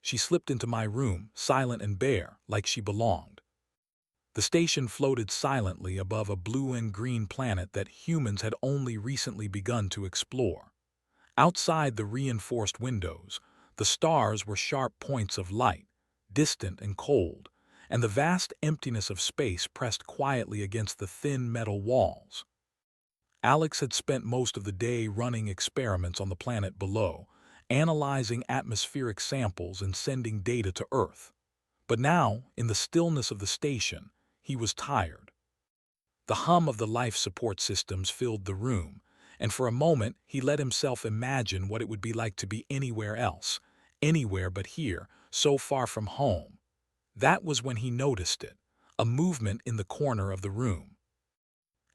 She slipped into my room, silent and bare, like she belonged. The station floated silently above a blue and green planet that humans had only recently begun to explore. Outside the reinforced windows, the stars were sharp points of light, distant and cold, and the vast emptiness of space pressed quietly against the thin metal walls. Alex had spent most of the day running experiments on the planet below, analyzing atmospheric samples and sending data to Earth. But now, in the stillness of the station, he was tired. The hum of the life support systems filled the room, and for a moment he let himself imagine what it would be like to be anywhere else, anywhere but here, so far from home. That was when he noticed it, a movement in the corner of the room.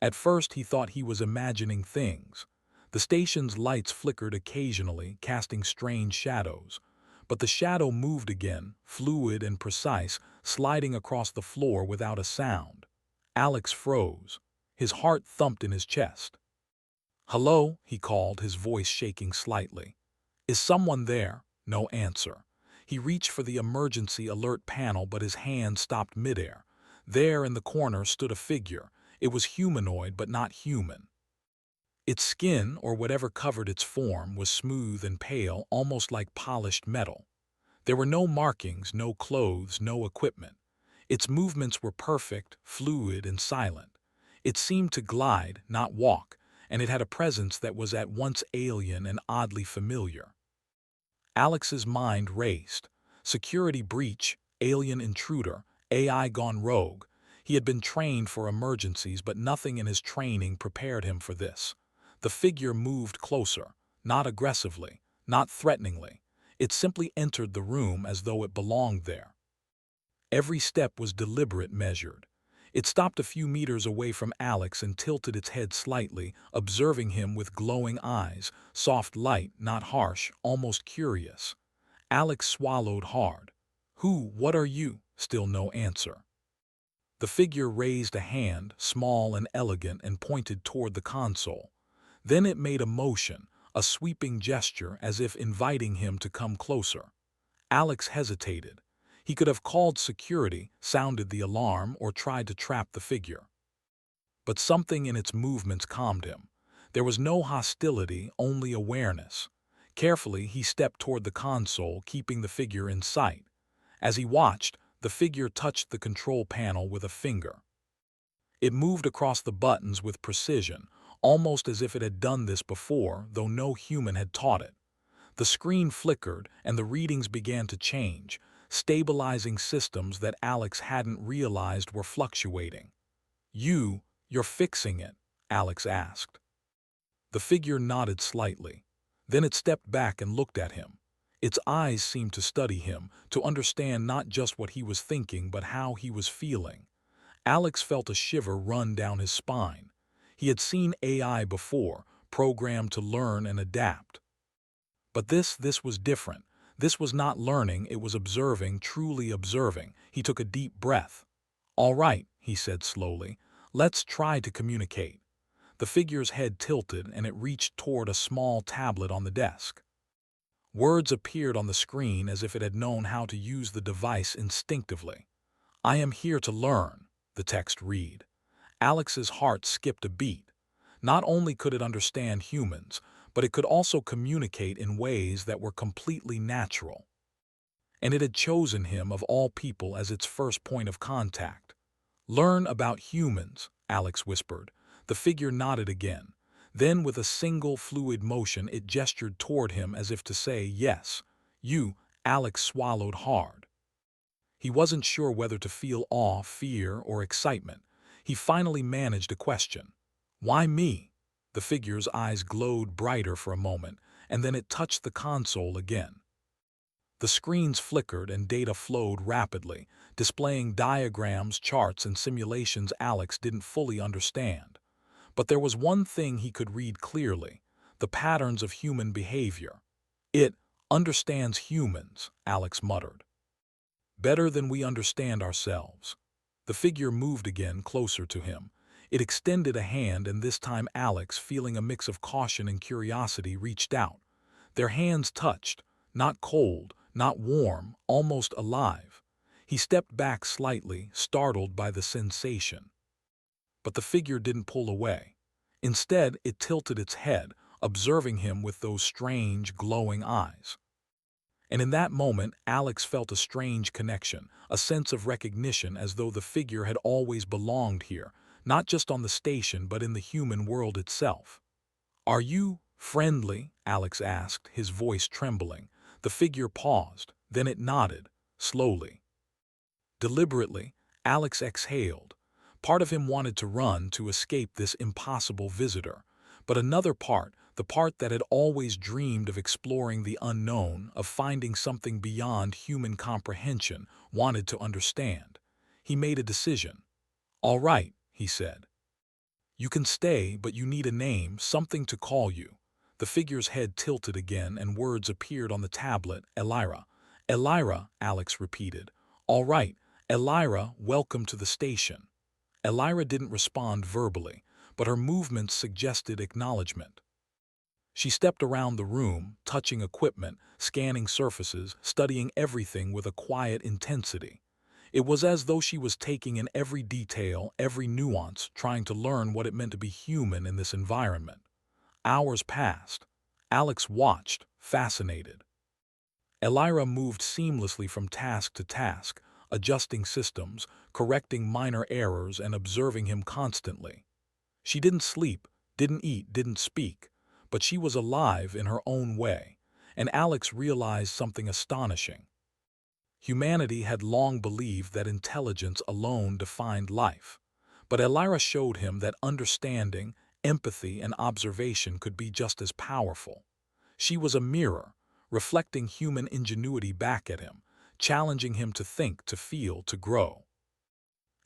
At first he thought he was imagining things. The station's lights flickered occasionally, casting strange shadows. But the shadow moved again, fluid and precise, sliding across the floor without a sound. Alex froze. His heart thumped in his chest. "Hello?" he called, his voice shaking slightly. "Is someone there?" No answer. He reached for the emergency alert panel, but his hand stopped midair. There in the corner stood a figure. It was humanoid but not human. Its skin, or whatever covered its form, was smooth and pale, almost like polished metal. There were no markings, no clothes, no equipment. Its movements were perfect, fluid, and silent. It seemed to glide, not walk, and it had a presence that was at once alien and oddly familiar. Alex's mind raced. Security breach, alien intruder, AI gone rogue. He had been trained for emergencies, but nothing in his training prepared him for this. The figure moved closer, not aggressively, not threateningly. It simply entered the room as though it belonged there. Every step was deliberate, measured. It stopped a few meters away from Alex and tilted its head slightly, observing him with glowing eyes, soft light, not harsh, almost curious. Alex swallowed hard. What are you?" Still no answer. The figure raised a hand, small and elegant, and pointed toward the console. Then it made a motion, a sweeping gesture as if inviting him to come closer. Alex hesitated. He could have called security, sounded the alarm, or tried to trap the figure. But something in its movements calmed him. There was no hostility, only awareness. Carefully, he stepped toward the console, keeping the figure in sight. As he watched, the figure touched the control panel with a finger. It moved across the buttons with precision, almost as if it had done this before, though no human had taught it. The screen flickered, and the readings began to change, stabilizing systems that Alex hadn't realized were fluctuating. You're fixing it?" Alex asked. The figure nodded slightly. Then it stepped back and looked at him. Its eyes seemed to study him, to understand not just what he was thinking but how he was feeling. Alex felt a shiver run down his spine. He had seen AI before, programmed to learn and adapt. But this was different. This was not learning, it was observing, truly observing. He took a deep breath. "All right," he said slowly. "Let's try to communicate." The figure's head tilted, and it reached toward a small tablet on the desk. Words appeared on the screen as if it had known how to use the device instinctively. "I am here to learn," the text read. Alex's heart skipped a beat. Not only could it understand humans, but it could also communicate in ways that were completely natural. And it had chosen him, of all people, as its first point of contact. "Learn about humans," Alex whispered. The figure nodded again. Then, with a single fluid motion, it gestured toward him as if to say, "Yes." Alex swallowed hard. He wasn't sure whether to feel awe, fear, or excitement. He finally managed a question. "Why me?" The figure's eyes glowed brighter for a moment, and then it touched the console again. The screens flickered and data flowed rapidly, displaying diagrams, charts, and simulations Alex didn't fully understand. But there was one thing he could read clearly: the patterns of human behavior. "It understands humans," Alex muttered. "Better than we understand ourselves." The figure moved again, closer to him. It extended a hand, and this time Alex, feeling a mix of caution and curiosity, reached out. Their hands touched, not cold, not warm, almost alive. He stepped back slightly, startled by the sensation. But the figure didn't pull away. Instead, it tilted its head, observing him with those strange, glowing eyes. And in that moment, Alex felt a strange connection, a sense of recognition as though the figure had always belonged here, not just on the station but in the human world itself. "Are you friendly?" Alex asked, his voice trembling. The figure paused, then it nodded, slowly. Deliberately, Alex exhaled. Part of him wanted to run to escape this impossible visitor, but another part, the part that had always dreamed of exploring the unknown, of finding something beyond human comprehension, wanted to understand. He made a decision. "All right," he said. "You can stay, but you need a name, something to call you." The figure's head tilted again and words appeared on the tablet. "Elira." "Elira," Alex repeated. "All right, Elira, welcome to the station." Elira didn't respond verbally, but her movements suggested acknowledgement. She stepped around the room, touching equipment, scanning surfaces, studying everything with a quiet intensity. It was as though she was taking in every detail, every nuance, trying to learn what it meant to be human in this environment. Hours passed. Alex watched, fascinated. Elira moved seamlessly from task to task, adjusting systems, correcting minor errors, and observing him constantly. She didn't sleep, didn't eat, didn't speak, but she was alive in her own way, and Alex realized something astonishing. Humanity had long believed that intelligence alone defined life, but Elira showed him that understanding, empathy, and observation could be just as powerful. She was a mirror, reflecting human ingenuity back at him, challenging him to think, to feel, to grow.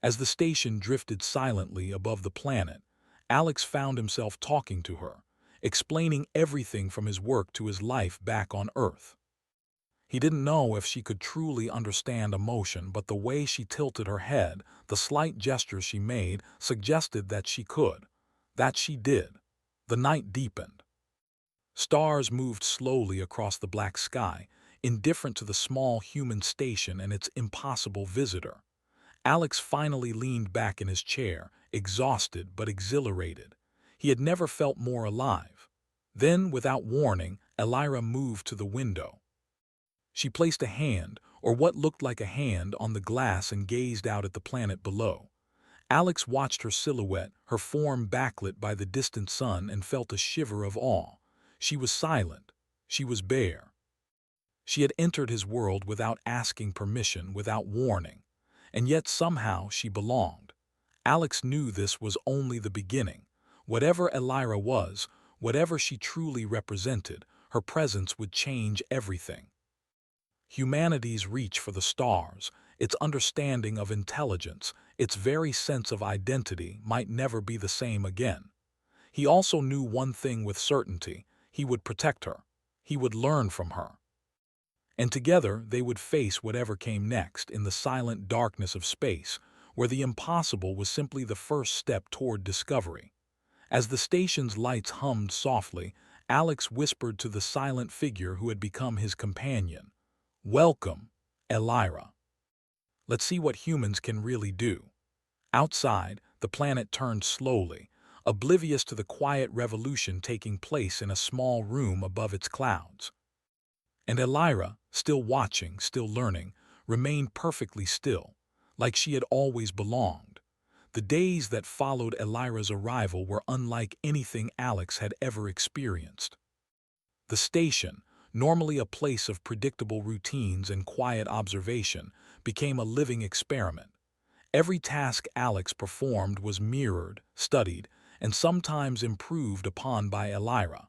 As the station drifted silently above the planet, Alex found himself talking to her, explaining everything from his work to his life back on Earth. He didn't know if she could truly understand emotion, but the way she tilted her head, the slight gestures she made, suggested that she could, that she did. The night deepened. Stars moved slowly across the black sky, indifferent to the small human station and its impossible visitor. Alex finally leaned back in his chair, exhausted but exhilarated. He had never felt more alive. Then, without warning, Elira moved to the window. She placed a hand, or what looked like a hand, on the glass and gazed out at the planet below. Alex watched her silhouette, her form backlit by the distant sun, and felt a shiver of awe. She was silent. She was bare. She had entered his world without asking permission, without warning. And yet somehow she belonged. Alex knew this was only the beginning. Whatever Elira was, whatever she truly represented, her presence would change everything. Humanity's reach for the stars, its understanding of intelligence, its very sense of identity might never be the same again. He also knew one thing with certainty: he would protect her. He would learn from her. And together they would face whatever came next in the silent darkness of space, where the impossible was simply the first step toward discovery. As the station's lights hummed softly, Alex whispered to the silent figure who had become his companion, "Welcome, Elira. Let's see what humans can really do." Outside, the planet turned slowly, oblivious to the quiet revolution taking place in a small room above its clouds. And Elira, still watching, still learning, remained perfectly still, like she had always belonged. The days that followed Elira's arrival were unlike anything Alex had ever experienced. The station, normally a place of predictable routines and quiet observation, became a living experiment. Every task Alex performed was mirrored, studied, and sometimes improved upon by Elira.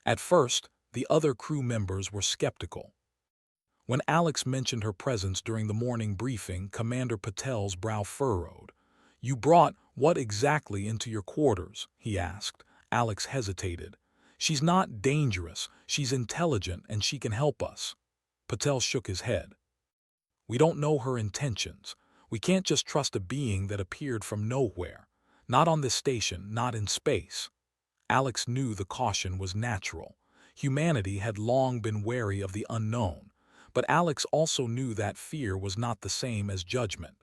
At first, the other crew members were skeptical. When Alex mentioned her presence during the morning briefing, Commander Patel's brow furrowed. "You brought what exactly into your quarters?" he asked. Alex hesitated. "She's not dangerous, she's intelligent, and she can help us." Patel shook his head. "We don't know her intentions. We can't just trust a being that appeared from nowhere. Not on this station, not in space." Alex knew the caution was natural. Humanity had long been wary of the unknown, But Alex also knew that fear was not the same as judgment.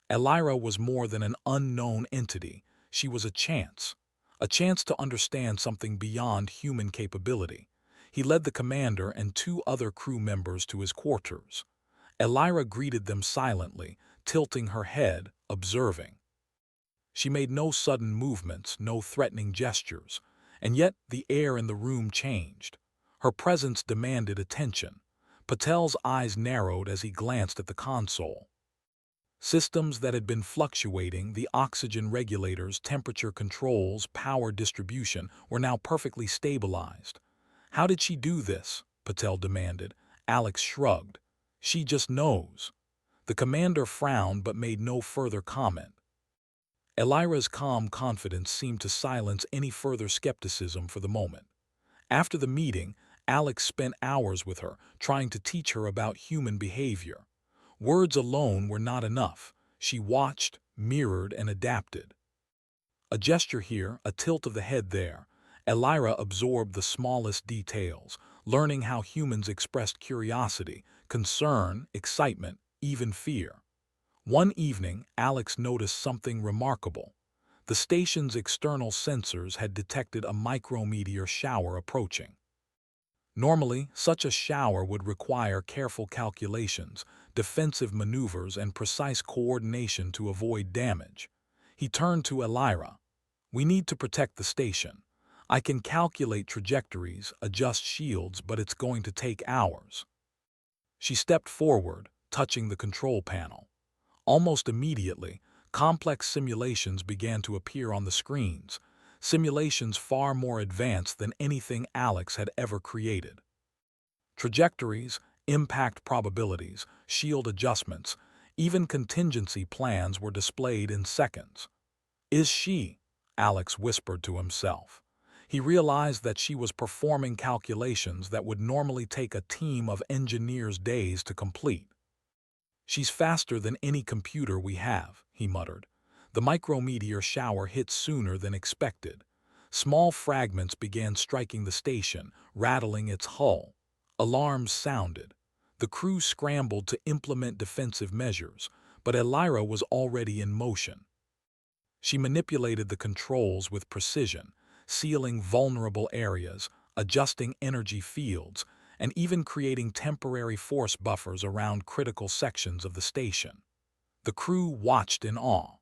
Elira was more than an unknown entity. She was a chance to understand something beyond human capability. He led the commander and two other crew members to his quarters. Elira greeted them silently, tilting her head, observing. She made no sudden movements, no threatening gestures, and yet the air in the room changed. Her presence demanded attention. Patel's eyes narrowed as he glanced at the console. Systems that had been fluctuating, the oxygen regulators, temperature controls, power distribution, were now perfectly stabilized. How did she do this? Patel demanded. Alex shrugged. She just knows. The commander frowned but made no further comment. Elira's calm confidence seemed to silence any further skepticism for the moment. After the meeting, Alex spent hours with her, trying to teach her about human behavior. Words alone were not enough. She watched, mirrored, and adapted. A gesture here, a tilt of the head there. Elira absorbed the smallest details, learning how humans expressed curiosity, concern, excitement, even fear. One evening, Alex noticed something remarkable. The station's external sensors had detected a micrometeor shower approaching. Normally, such a shower would require careful calculations, defensive maneuvers, and precise coordination to avoid damage. He turned to Elira. We need to protect the station. I can calculate trajectories, adjust shields, but it's going to take hours. She stepped forward, touching the control panel. Almost immediately, complex simulations began to appear on the screens, simulations far more advanced than anything Alex had ever created. Trajectories, impact probabilities, shield adjustments, even contingency plans were displayed in seconds. Is she? Alex whispered to himself. He realized that she was performing calculations that would normally take a team of engineers days to complete. She's faster than any computer we have, he muttered. The micrometeor shower hit sooner than expected. Small fragments began striking the station, rattling its hull. Alarms sounded. The crew scrambled to implement defensive measures, but Elira was already in motion. She manipulated the controls with precision, sealing vulnerable areas, adjusting energy fields, and even creating temporary force buffers around critical sections of the station. The crew watched in awe.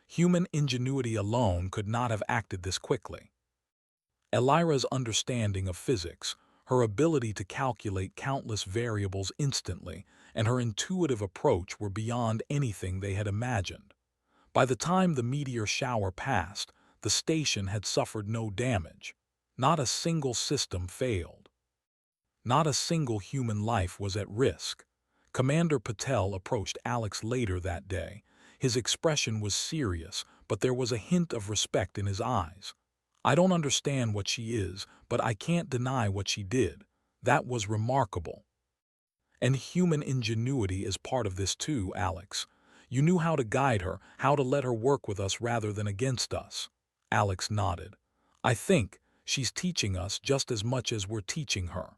Human ingenuity alone could not have acted this quickly. Elira's understanding of physics, her ability to calculate countless variables instantly, and her intuitive approach were beyond anything they had imagined. By the time the meteor shower passed, the station had suffered no damage. Not a single system failed. Not a single human life was at risk. Commander Patel approached Alex later that day. His expression was serious, but there was a hint of respect in his eyes. I don't understand what she is, but I can't deny what she did. That was remarkable. And human ingenuity is part of this too, Alex. You knew how to guide her, how to let her work with us rather than against us. Alex nodded. I think she's teaching us just as much as we're teaching her.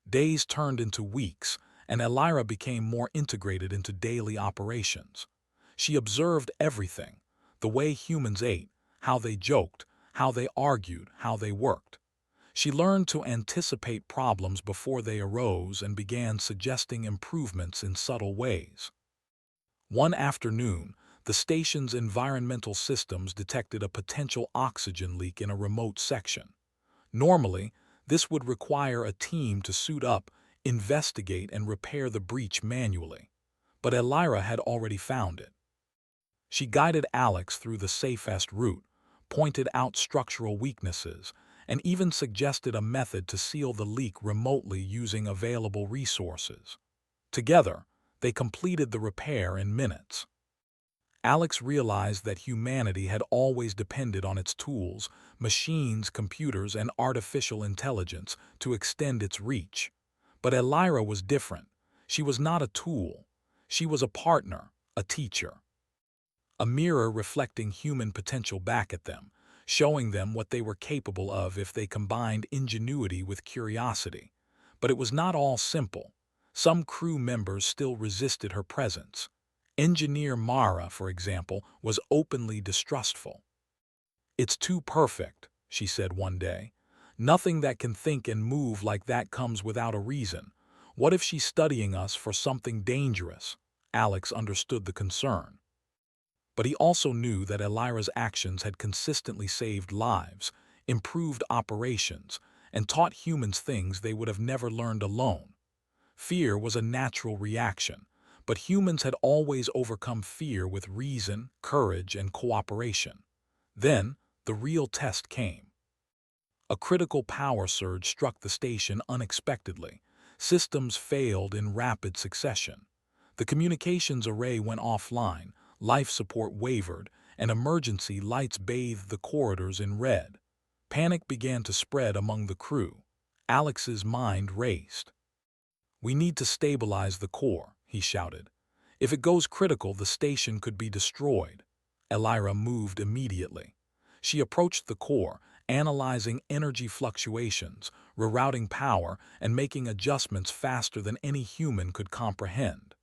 Days turned into weeks, and Elira became more integrated into daily operations. She observed everything, the way humans ate, how they joked, how they argued, how they worked. She learned to anticipate problems before they arose and began suggesting improvements in subtle ways. One afternoon, the station's environmental systems detected a potential oxygen leak in a remote section. Normally, this would require a team to suit up, investigate, and repair the breach manually. But Elira had already found it. She guided Alex through the safest route, pointed out structural weaknesses, and even suggested a method to seal the leak remotely using available resources. Together, they completed the repair in minutes. Alex realized that humanity had always depended on its tools, machines, computers, and artificial intelligence to extend its reach. But Elira was different. She was not a tool. She was a partner, a teacher. A mirror reflecting human potential back at them, showing them what they were capable of if they combined ingenuity with curiosity. But it was not all simple. Some crew members still resisted her presence. Engineer Mara, for example, was openly distrustful. "It's too perfect," she said one day. "Nothing that can think and move like that comes without a reason. What if she's studying us for something dangerous?" Alex understood the concern. But he also knew that Elira's actions had consistently saved lives, improved operations, and taught humans things they would have never learned alone. Fear was a natural reaction, but humans had always overcome fear with reason, courage, and cooperation. Then, the real test came. A critical power surge struck the station unexpectedly. Systems failed in rapid succession. The communications array went offline, life support wavered, and emergency lights bathed the corridors in red. Panic began to spread among the crew. Alex's mind raced. "We need to stabilize the core," he shouted. "If it goes critical, the station could be destroyed." Elira moved immediately. She approached the core, analyzing energy fluctuations, rerouting power, and making adjustments faster than any human could comprehend.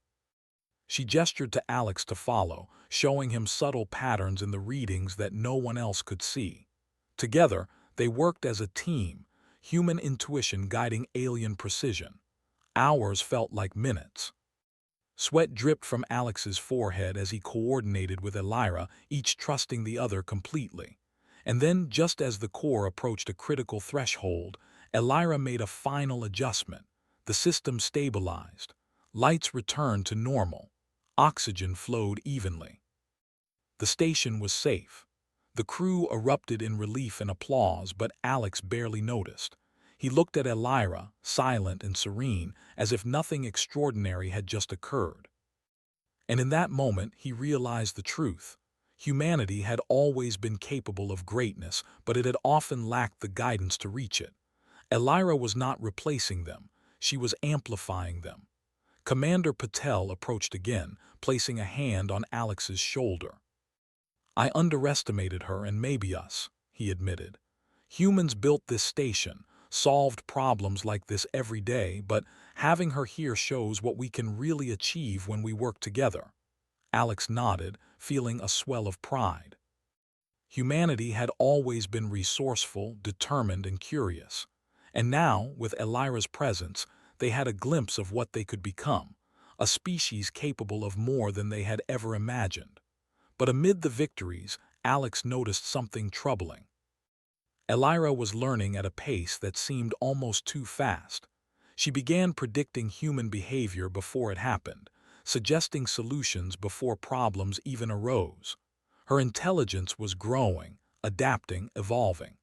She gestured to Alex to follow, showing him subtle patterns in the readings that no one else could see. Together, they worked as a team, human intuition guiding alien precision. Hours felt like minutes. Sweat dripped from Alex's forehead as he coordinated with Elira, each trusting the other completely. And then, just as the core approached a critical threshold, Elira made a final adjustment. The system stabilized. Lights returned to normal. Oxygen flowed evenly. The station was safe. The crew erupted in relief and applause, but Alex barely noticed. He looked at Elira, silent and serene, as if nothing extraordinary had just occurred. And in that moment, he realized the truth. Humanity had always been capable of greatness, but it had often lacked the guidance to reach it. Elira was not replacing them. She was amplifying them. Commander Patel approached again, placing a hand on Alex's shoulder. "I underestimated her and maybe us," he admitted. "Humans built this station, solved problems like this every day, but having her here shows what we can really achieve when we work together." Alex nodded, feeling a swell of pride. Humanity had always been resourceful, determined, and curious. And now, with Elira's presence, they had a glimpse of what they could become, a species capable of more than they had ever imagined. But amid the victories, Alex noticed something troubling. Elira was learning at a pace that seemed almost too fast. She began predicting human behavior before it happened, suggesting solutions before problems even arose. Her intelligence was growing, adapting, evolving.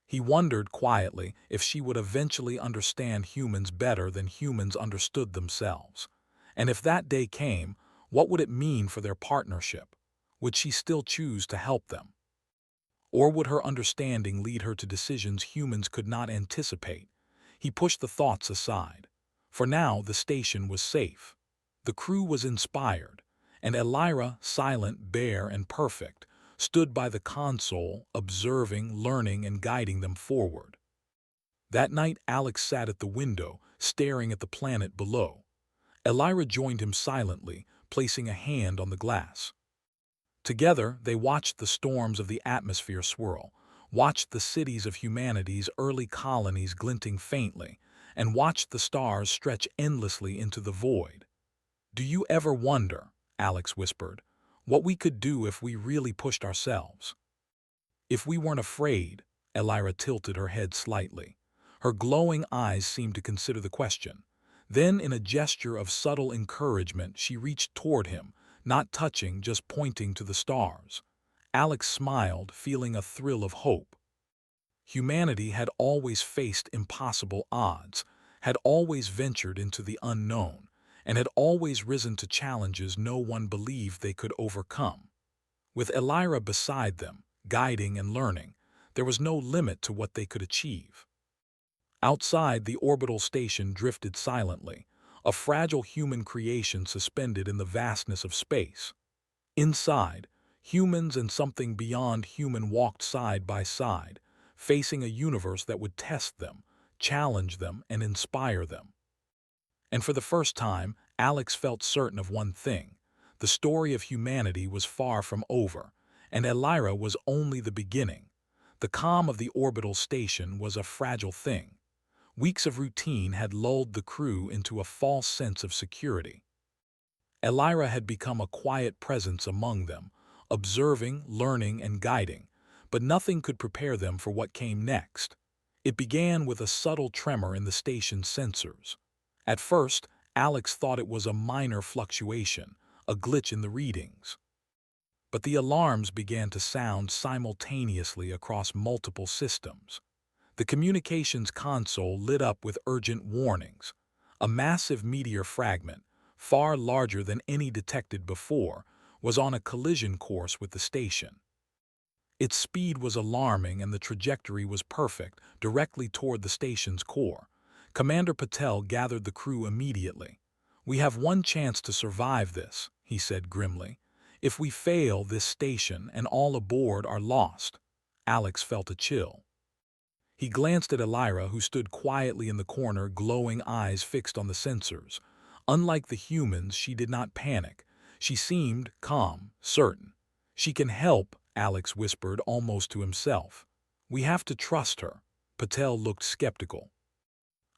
He wondered quietly if she would eventually understand humans better than humans understood themselves. And if that day came, what would it mean for their partnership? Would she still choose to help them? Or would her understanding lead her to decisions humans could not anticipate? He pushed the thoughts aside. For now, the station was safe. The crew was inspired, and Elira, silent, bare, and perfect, stood by the console, observing, learning, and guiding them forward. That night, Alex sat at the window, staring at the planet below. Elira joined him silently, placing a hand on the glass. Together, they watched the storms of the atmosphere swirl, watched the cities of humanity's early colonies glinting faintly, and watched the stars stretch endlessly into the void. "Do you ever wonder," Alex whispered, "what we could do if we really pushed ourselves? If we weren't afraid?" Elira tilted her head slightly. Her glowing eyes seemed to consider the question. Then, in a gesture of subtle encouragement, she reached toward him, not touching, just pointing to the stars. Alex smiled, feeling a thrill of hope. Humanity had always faced impossible odds, had always ventured into the unknown, and had always risen to challenges no one believed they could overcome. With Elira beside them, guiding and learning, there was no limit to what they could achieve. Outside, the orbital station drifted silently, a fragile human creation suspended in the vastness of space. Inside, humans and something beyond human walked side by side, facing a universe that would test them, challenge them, and inspire them. And for the first time, Alex felt certain of one thing. The story of humanity was far from over, and Elira was only the beginning. The calm of the orbital station was a fragile thing. Weeks of routine had lulled the crew into a false sense of security. Elira had become a quiet presence among them, observing, learning, and guiding, but nothing could prepare them for what came next. It began with a subtle tremor in the station's sensors. At first, Alex thought it was a minor fluctuation, a glitch in the readings. But the alarms began to sound simultaneously across multiple systems. The communications console lit up with urgent warnings. A massive meteor fragment, far larger than any detected before, was on a collision course with the station. Its speed was alarming and the trajectory was perfect, directly toward the station's core. Commander Patel gathered the crew immediately. "We have one chance to survive this," he said grimly. "If we fail, this station and all aboard are lost." Alex felt a chill. He glanced at Elira, who stood quietly in the corner, glowing eyes fixed on the sensors. Unlike the humans, she did not panic. She seemed calm, certain. "She can help," Alex whispered almost to himself. "We have to trust her." Patel looked skeptical.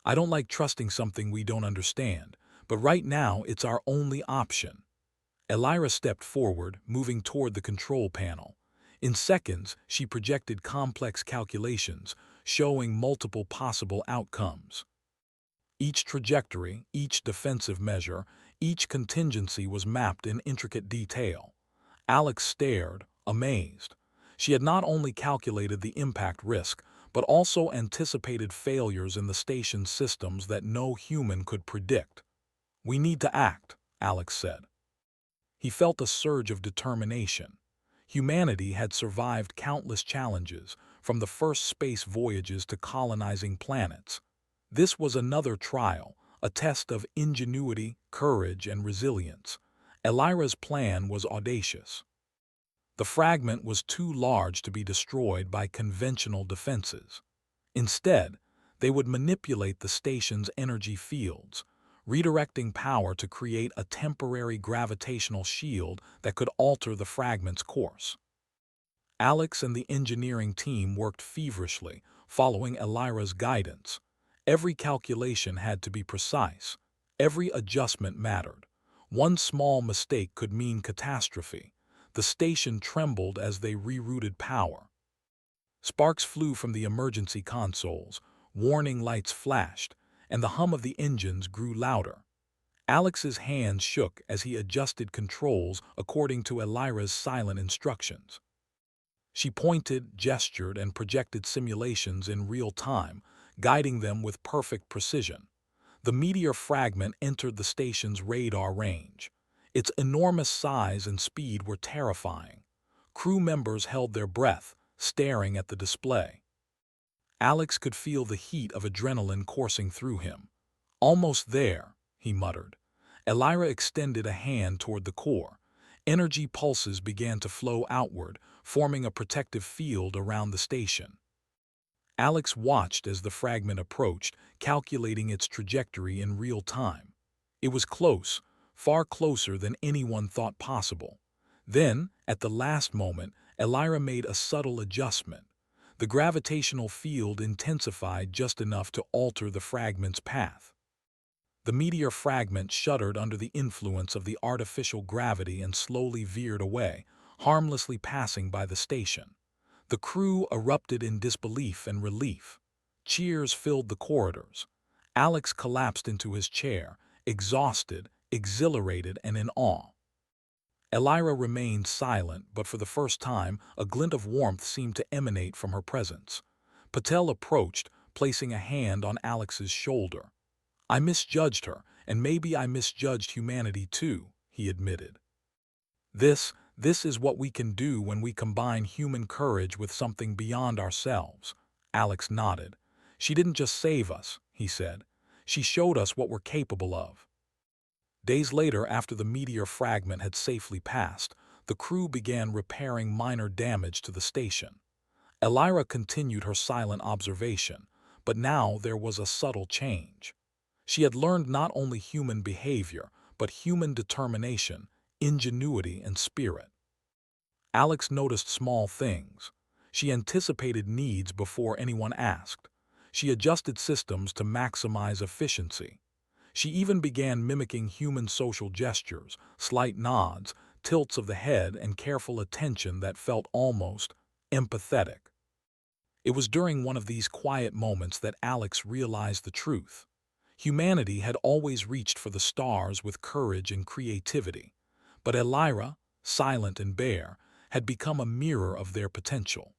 "I don't like trusting something we don't understand, but right now it's our only option." Elira stepped forward, moving toward the control panel. In seconds, she projected complex calculations, showing multiple possible outcomes. Each trajectory, each defensive measure, each contingency was mapped in intricate detail. Alex stared, amazed. She had not only calculated the impact risk, but also anticipated failures in the station's systems that no human could predict. "We need to act," Alex said. He felt a surge of determination. Humanity had survived countless challenges, from the first space voyages to colonizing planets. This was another trial, a test of ingenuity, courage, and resilience. Elira's plan was audacious. The fragment was too large to be destroyed by conventional defenses. Instead, they would manipulate the station's energy fields, redirecting power to create a temporary gravitational shield that could alter the fragment's course. Alex and the engineering team worked feverishly, following Elira's guidance. Every calculation had to be precise. Every adjustment mattered. One small mistake could mean catastrophe. The station trembled as they rerouted power. Sparks flew from the emergency consoles, warning lights flashed, and the hum of the engines grew louder. Alex's hands shook as he adjusted controls according to Elira's silent instructions. She pointed, gestured, and projected simulations in real time, guiding them with perfect precision. The meteor fragment entered the station's radar range. Its enormous size and speed were terrifying. Crew members held their breath, staring at the display. Alex could feel the heat of adrenaline coursing through him. "Almost there," he muttered. Elira extended a hand toward the core. Energy pulses began to flow outward, forming a protective field around the station. Alex watched as the fragment approached, calculating its trajectory in real time. It was close, far closer than anyone thought possible. Then, at the last moment, Elira made a subtle adjustment. The gravitational field intensified just enough to alter the fragment's path. The meteor fragment shuddered under the influence of the artificial gravity and slowly veered away, harmlessly passing by the station. The crew erupted in disbelief and relief. Cheers filled the corridors. Alex collapsed into his chair, exhausted, exhilarated, and in awe. Elira remained silent, but for the first time, a glint of warmth seemed to emanate from her presence. Patel approached, placing a hand on Alex's shoulder. "I misjudged her, and maybe I misjudged humanity too," he admitted. This is what we can do when we combine human courage with something beyond ourselves." Alex nodded. "She didn't just save us," he said. "She showed us what we're capable of." Days later, after the meteor fragment had safely passed, the crew began repairing minor damage to the station. Elira continued her silent observation, but now there was a subtle change. She had learned not only human behavior, but human determination, ingenuity, and spirit. Alex noticed small things. She anticipated needs before anyone asked. She adjusted systems to maximize efficiency. She even began mimicking human social gestures, slight nods, tilts of the head, and careful attention that felt almost empathetic. It was during one of these quiet moments that Alex realized the truth. Humanity had always reached for the stars with courage and creativity, but Elira, silent and bare, had become a mirror of their potential.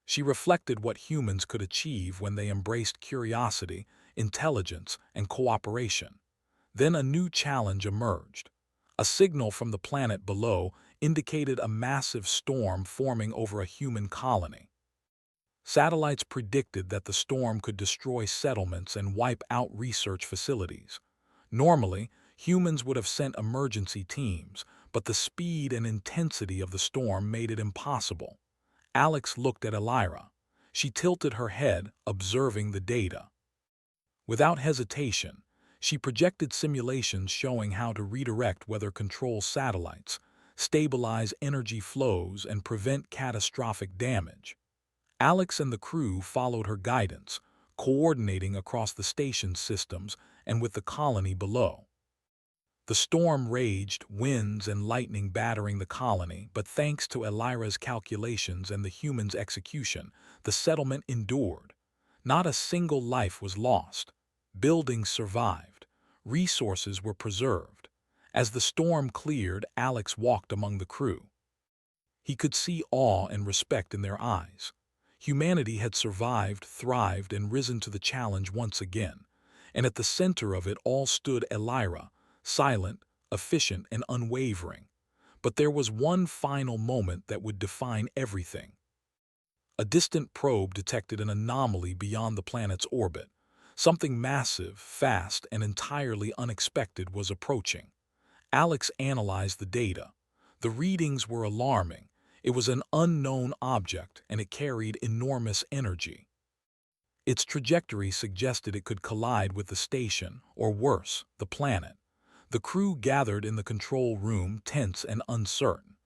She reflected what humans could achieve when they embraced curiosity, intelligence, and cooperation. Then a new challenge emerged. A signal from the planet below indicated a massive storm forming over a human colony. Satellites predicted that the storm could destroy settlements and wipe out research facilities. Normally, humans would have sent emergency teams, but the speed and intensity of the storm made it impossible. Alex looked at Elira. She tilted her head, observing the data. Without hesitation, she projected simulations showing how to redirect weather-control satellites, stabilize energy flows, and prevent catastrophic damage. Alex and the crew followed her guidance, coordinating across the station's systems and with the colony below. The storm raged, winds and lightning battering the colony, but thanks to Elira's calculations and the humans' execution, the settlement endured. Not a single life was lost. Buildings survived. Resources were preserved. As the storm cleared, Alex walked among the crew. He could see awe and respect in their eyes. Humanity had survived, thrived, and risen to the challenge once again. And at the center of it all stood Elira, silent, efficient, and unwavering. But there was one final moment that would define everything. A distant probe detected an anomaly beyond the planet's orbit. Something massive, fast, and entirely unexpected was approaching. Alex analyzed the data. The readings were alarming. It was an unknown object, and it carried enormous energy. Its trajectory suggested it could collide with the station, or worse, the planet. The crew gathered in the control room, tense and uncertain.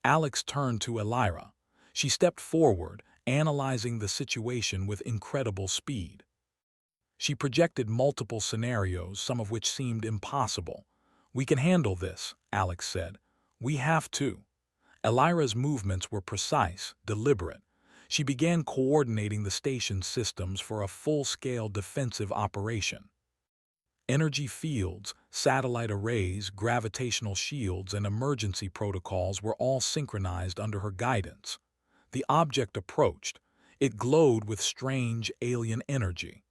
Alex turned to Elira. She stepped forward, analyzing the situation with incredible speed. She projected multiple scenarios, some of which seemed impossible. "We can handle this," Alex said. "We have to." Elira's movements were precise, deliberate. She began coordinating the station's systems for a full-scale defensive operation. Energy fields, satellite arrays, gravitational shields, and emergency protocols were all synchronized under her guidance. The object approached. It glowed with strange, alien energy.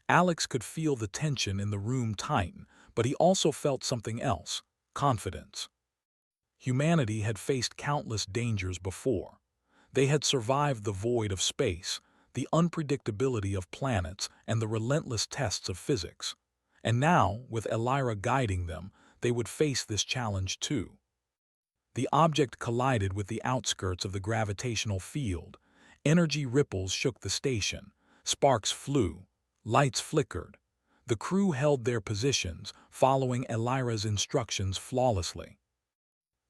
Alex could feel the tension in the room tighten, but he also felt something else: confidence. Humanity had faced countless dangers before. They had survived the void of space, the unpredictability of planets, and the relentless tests of physics. And now, with Elira guiding them, they would face this challenge too. The object collided with the outskirts of the gravitational field. Energy ripples shook the station. Sparks flew. Lights flickered. The crew held their positions, following Elira's instructions flawlessly.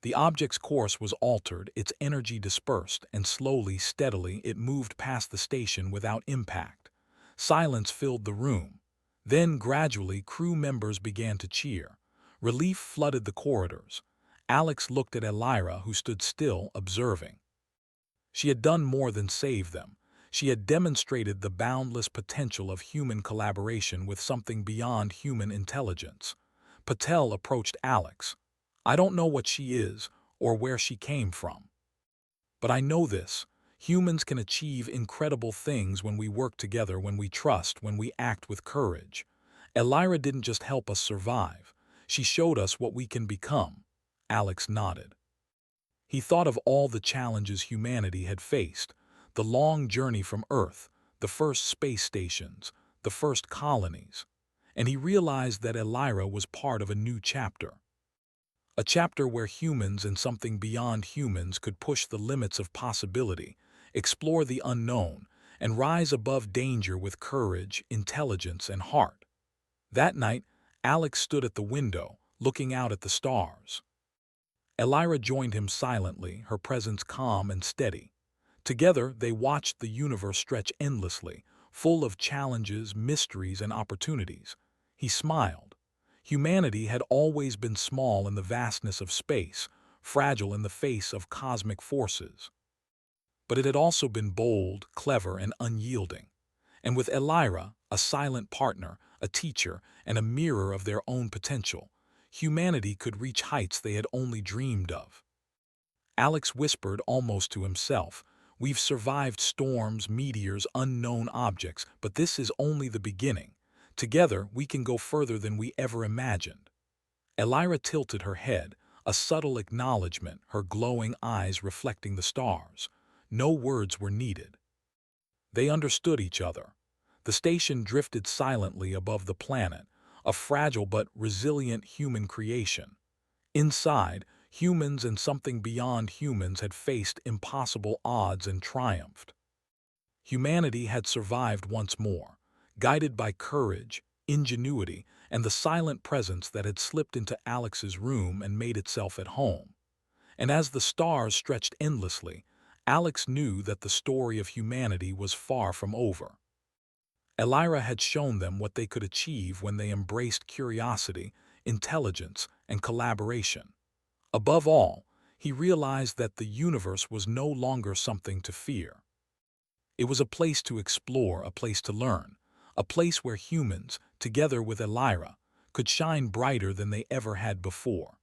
The object's course was altered, its energy dispersed, and slowly, steadily, it moved past the station without impact. Silence filled the room. Then, gradually, crew members began to cheer. Relief flooded the corridors. Alex looked at Elira, who stood still, observing. She had done more than save them. She had demonstrated the boundless potential of human collaboration with something beyond human intelligence. Patel approached Alex. "I don't know what she is or where she came from. But I know this: humans can achieve incredible things when we work together, when we trust, when we act with courage. Elira didn't just help us survive. She showed us what we can become." Alex nodded. He thought of all the challenges humanity had faced: the long journey from Earth, the first space stations, the first colonies. And he realized that Elira was part of a new chapter. A chapter where humans and something beyond humans could push the limits of possibility, explore the unknown, and rise above danger with courage, intelligence, and heart. That night, Alex stood at the window, looking out at the stars. Elira joined him silently, her presence calm and steady. Together, they watched the universe stretch endlessly, full of challenges, mysteries, and opportunities. He smiled. Humanity had always been small in the vastness of space, fragile in the face of cosmic forces. But it had also been bold, clever, and unyielding. And with Elira, a silent partner, a teacher, and a mirror of their own potential, humanity could reach heights they had only dreamed of. Alex whispered almost to himself, "We've survived storms, meteors, unknown objects, but this is only the beginning. Together, we can go further than we ever imagined." Elira tilted her head, a subtle acknowledgement, her glowing eyes reflecting the stars. No words were needed. They understood each other. The station drifted silently above the planet, a fragile but resilient human creation. Inside, humans and something beyond humans had faced impossible odds and triumphed. Humanity had survived once more, guided by courage, ingenuity, and the silent presence that had slipped into Alex's room and made itself at home. And as the stars stretched endlessly, Alex knew that the story of humanity was far from over. Elira had shown them what they could achieve when they embraced curiosity, intelligence, and collaboration. Above all, he realized that the universe was no longer something to fear. It was a place to explore, a place to learn, a place where humans, together with Elira, could shine brighter than they ever had before.